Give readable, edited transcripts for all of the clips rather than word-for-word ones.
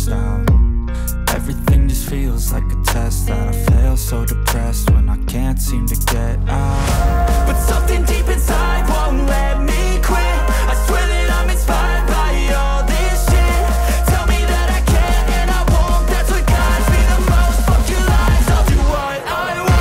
stressed out. Everything just feels like a test that I fail, so depressed when I can't seem to get out. But something deep inside won't let me quit. I swear that I'm inspired by all this shit. Tell me that I can and I won't, that's what guides me the most. Fuck your lies, I'll do what I want.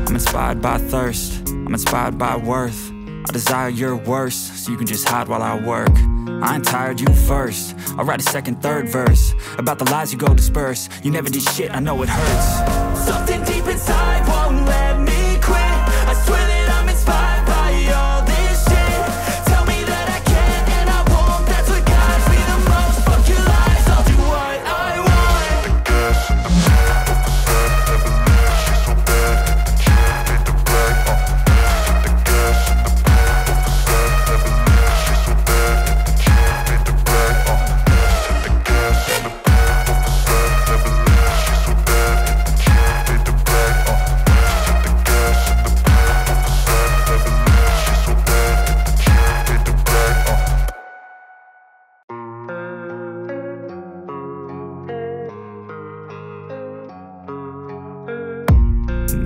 I'm inspired by thirst, I'm inspired by worth. I desire your worst, so you can just hide while I work. I ain't tired, you first. I'll write a second, third verse about the lies you go disperse. You never did shit, I know it hurts. Something deep inside won't let me quit. I swear that I'm inspired by all this shit. Tell me that I can and I won't, that's what guides me the most. Fuck your lies, I'll do what I want.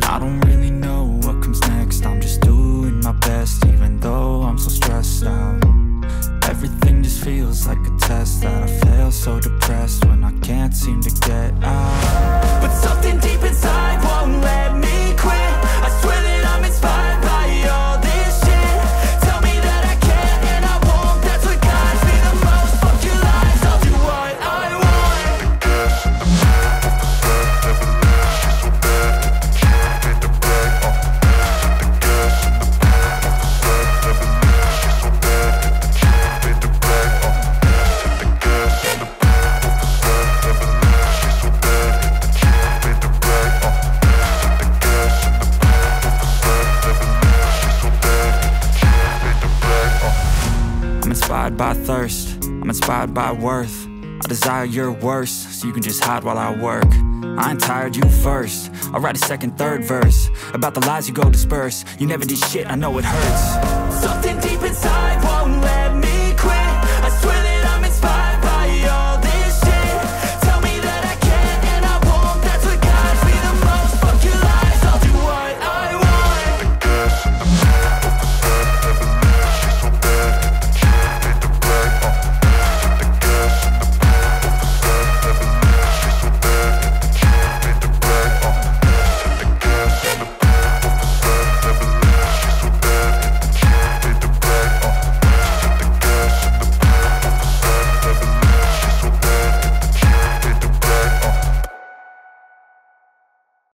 I don't really know what comes next. I'm just doing my best, even though I'm so stressed out. Everything just feels like a test that I fail, so depressed when I can't seem to get out. But something deep inside won't let me quit. I swear that I'm inspired by all this shit. Tell me that I can and I won't, that's what guides me the most. Fuck your lies, I'll do what I want. I'm inspired by thirst, I'm inspired by worth. I desire your worst, so you can just hide while I work. I ain't tired, you first. I'll write a second, third verse about the lies you go disperse. You never did shit, I know it hurts. Something deep inside won't let